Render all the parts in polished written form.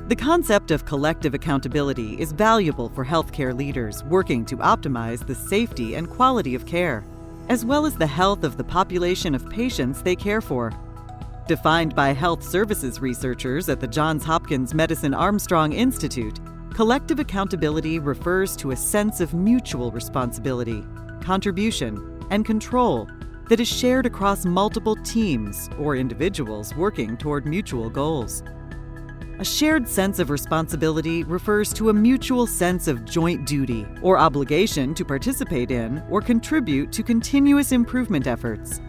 The concept of collective accountability is valuable for healthcare leaders working to optimize the safety and quality of care, as well as the health of the population of patients they care for. Defined by health services researchers at the Johns Hopkins Medicine Armstrong Institute, collective accountability refers to a sense of mutual responsibility, contribution, and control that is shared across multiple teams or individuals working toward mutual goals. A shared sense of responsibility refers to a mutual sense of joint duty or obligation to participate in or contribute to continuous improvement efforts.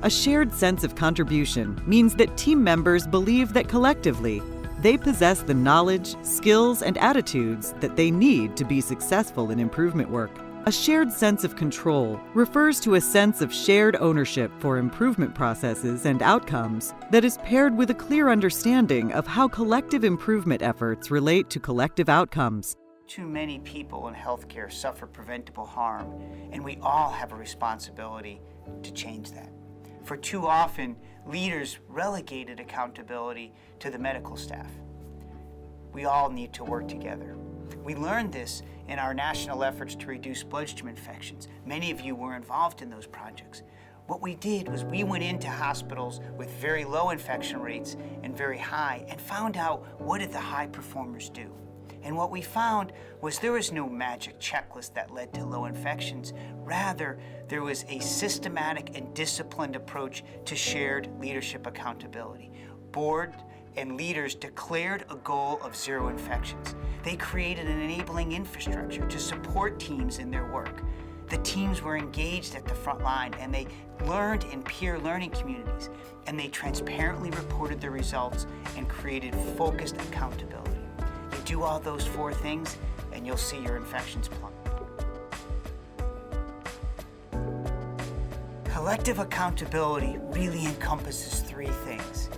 A shared sense of contribution means that team members believe that collectively, they possess the knowledge, skills, and attitudes that they need to be successful in improvement work. A shared sense of control refers to a sense of shared ownership for improvement processes and outcomes that is paired with a clear understanding of how collective improvement efforts relate to collective outcomes. Too many people in healthcare suffer preventable harm, and we all have a responsibility to change that. For too often, leaders relegated accountability to the medical staff. We all need to work together. We learned this in our national efforts to reduce bloodstream infections. Many of you were involved in those projects. What we did was we went into hospitals with very low infection rates and very high and found out what did the high performers do. And what we found was there was no magic checklist that led to low infections. Rather, there was a systematic and disciplined approach to shared leadership accountability. Board and leaders declared a goal of 0 infections. They created an enabling infrastructure to support teams in their work. The teams were engaged at the front line and they learned in peer learning communities, and they transparently reported their results and created focused accountability. You do all those 4 things and you'll see your infections plummet. Collective accountability really encompasses 3 things.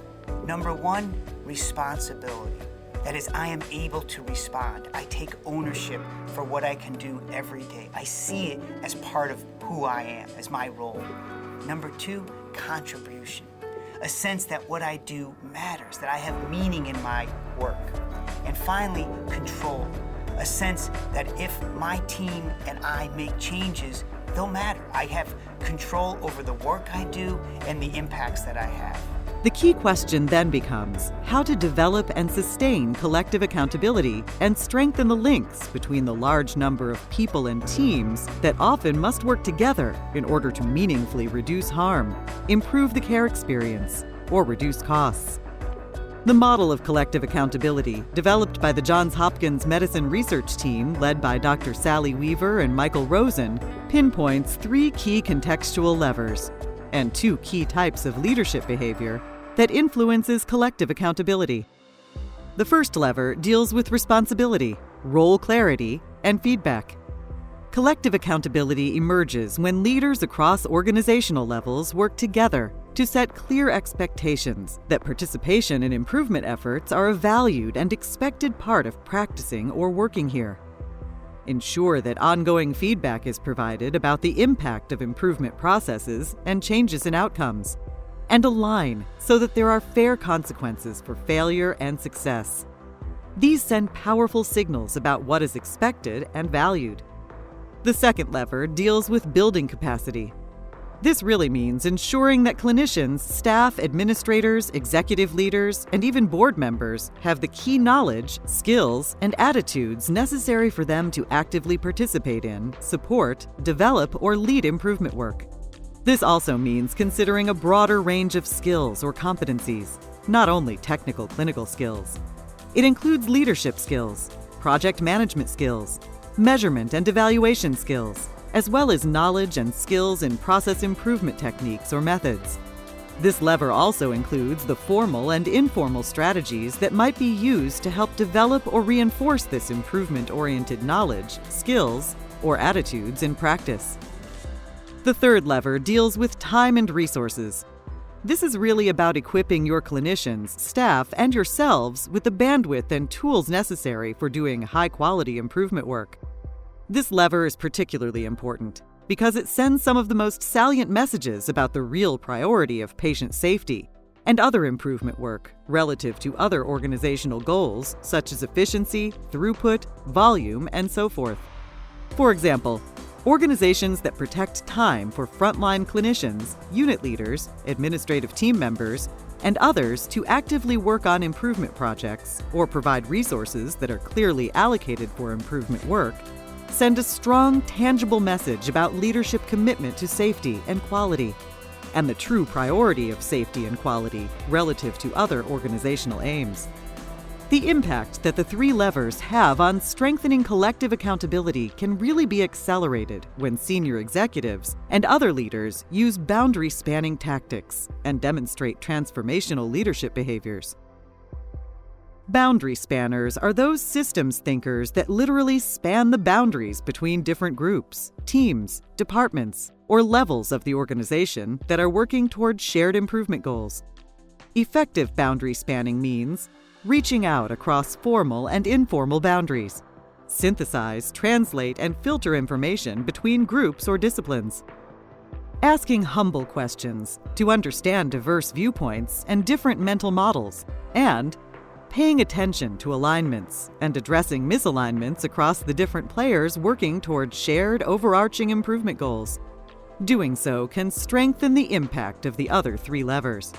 Number 1, responsibility. That is, I am able to respond. I take ownership for what I can do every day. I see it as part of who I am, as my role. Number 2, contribution. A sense that what I do matters, that I have meaning in my work. And finally, control. A sense that if my team and I make changes, they'll matter. I have control over the work I do and the impacts that I have. The key question then becomes how to develop and sustain collective accountability and strengthen the links between the large number of people and teams that often must work together in order to meaningfully reduce harm, improve the care experience, or reduce costs. The model of collective accountability, developed by the Johns Hopkins Medicine Research Team led by Dr. Sally Weaver and Michael Rosen, pinpoints 3 key contextual levers and 2 key types of leadership behavior that influences collective accountability. The first lever deals with responsibility, role clarity, and feedback. Collective accountability emerges when leaders across organizational levels work together to set clear expectations that participation in improvement efforts are a valued and expected part of practicing or working here. Ensure that ongoing feedback is provided about the impact of improvement processes and changes in outcomes, and align so that there are fair consequences for failure and success. These send powerful signals about what is expected and valued. The second lever deals with building capacity. This really means ensuring that clinicians, staff, administrators, executive leaders, and even board members have the key knowledge, skills, and attitudes necessary for them to actively participate in, support, develop, or lead improvement work. This also means considering a broader range of skills or competencies, not only technical clinical skills. It includes leadership skills, project management skills, measurement and evaluation skills, as well as knowledge and skills in process improvement techniques or methods. This lever also includes the formal and informal strategies that might be used to help develop or reinforce this improvement-oriented knowledge, skills, or attitudes in practice. The third lever deals with time and resources. This is really about equipping your clinicians, staff, and yourselves with the bandwidth and tools necessary for doing high-quality improvement work. This lever is particularly important because it sends some of the most salient messages about the real priority of patient safety and other improvement work relative to other organizational goals such as efficiency, throughput, volume, and so forth. For example, organizations that protect time for frontline clinicians, unit leaders, administrative team members, and others to actively work on improvement projects or provide resources that are clearly allocated for improvement work send a strong, tangible message about leadership commitment to safety and quality, and the true priority of safety and quality relative to other organizational aims. The impact that the three levers have on strengthening collective accountability can really be accelerated when senior executives and other leaders use boundary-spanning tactics and demonstrate transformational leadership behaviors. Boundary spanners are those systems thinkers that literally span the boundaries between different groups, teams, departments, or levels of the organization that are working toward shared improvement goals. Effective boundary spanning means reaching out across formal and informal boundaries, synthesize, translate, and filter information between groups or disciplines, asking humble questions to understand diverse viewpoints and different mental models, and paying attention to alignments and addressing misalignments across the different players working toward shared overarching improvement goals. Doing so can strengthen the impact of the other three levers.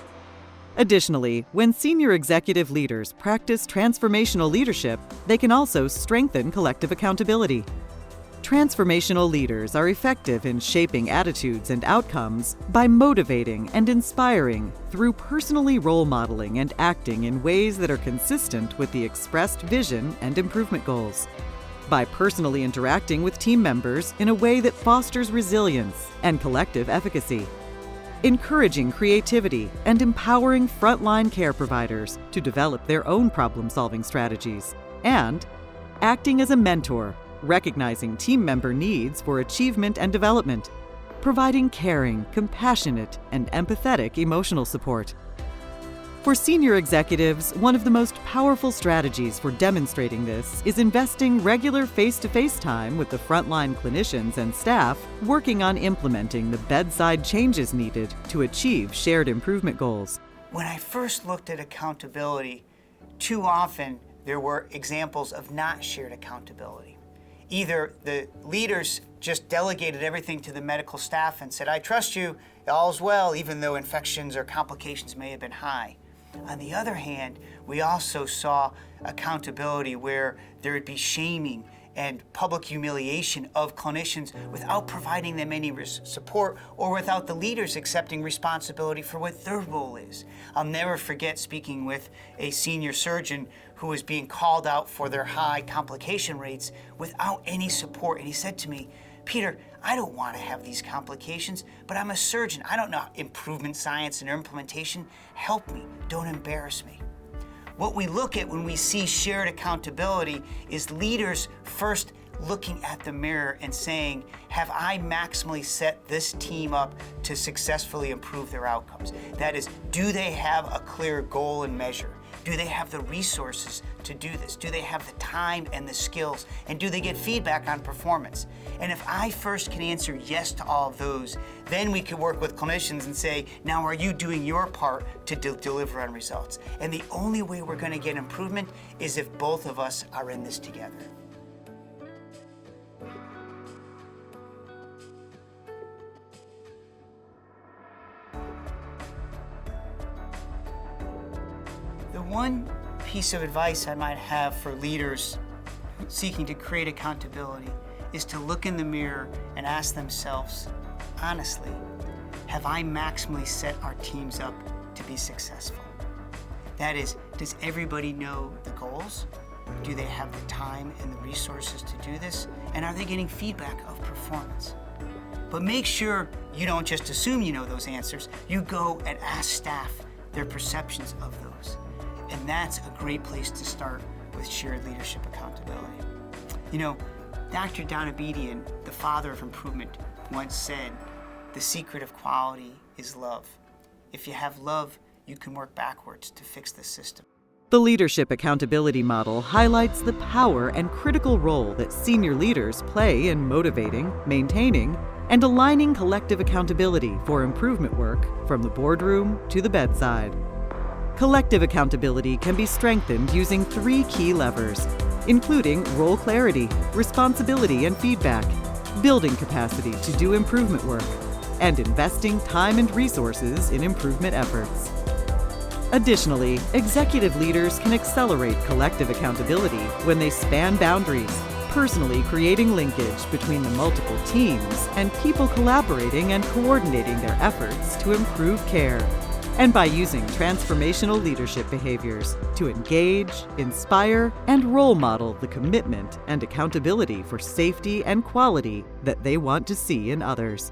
Additionally, when senior executive leaders practice transformational leadership, they can also strengthen collective accountability. Transformational leaders are effective in shaping attitudes and outcomes by motivating and inspiring through personally role modeling and acting in ways that are consistent with the expressed vision and improvement goals. By personally interacting with team members in a way that fosters resilience and collective efficacy. Encouraging creativity and empowering frontline care providers to develop their own problem-solving strategies, and acting as a mentor, recognizing team member needs for achievement and development, providing caring, compassionate, and empathetic emotional support. For senior executives, one of the most powerful strategies for demonstrating this is investing regular face-to-face time with the frontline clinicians and staff working on implementing the bedside changes needed to achieve shared improvement goals. When I first looked at accountability, too often there were examples of not shared accountability. Either the leaders just delegated everything to the medical staff and said, "I trust you, all's well," even though infections or complications may have been high. On the other hand, we also saw accountability where there would be shaming and public humiliation of clinicians without providing them any support or without the leaders accepting responsibility for what their role is. I'll never forget speaking with a senior surgeon who was being called out for their high complication rates without any support. And he said to me, "Peter, I don't want to have these complications, but I'm a surgeon. I don't know improvement science and implementation. Help me, don't embarrass me." What we look at when we see shared accountability is leaders first looking at the mirror and saying, have I maximally set this team up to successfully improve their outcomes? That is, do they have a clear goal and measure? Do they have the resources to do this? Do they have the time and the skills? And do they get feedback on performance? And if I first can answer yes to all of those, then we can work with clinicians and say, now are you doing your part to deliver on results? And the only way we're going to get improvement is if both of us are in this together. The one piece of advice I might have for leaders seeking to create accountability is to look in the mirror and ask themselves, honestly, have I maximally set our teams up to be successful? That is, does everybody know the goals? Do they have the time and the resources to do this? And are they getting feedback of performance? But make sure you don't just assume you know those answers. You go and ask staff their perceptions of those. And that's a great place to start with shared leadership accountability. You know, Dr. Donabedian, the father of improvement, once said, the secret of quality is love. If you have love, you can work backwards to fix the system. The leadership accountability model highlights the power and critical role that senior leaders play in motivating, maintaining, and aligning collective accountability for improvement work from the boardroom to the bedside. Collective accountability can be strengthened using 3 key levers, including role clarity, responsibility and feedback, building capacity to do improvement work, and investing time and resources in improvement efforts. Additionally, executive leaders can accelerate collective accountability when they span boundaries, personally creating linkage between the multiple teams and people collaborating and coordinating their efforts to improve care, and by using transformational leadership behaviors to engage, inspire, and role model the commitment and accountability for safety and quality that they want to see in others.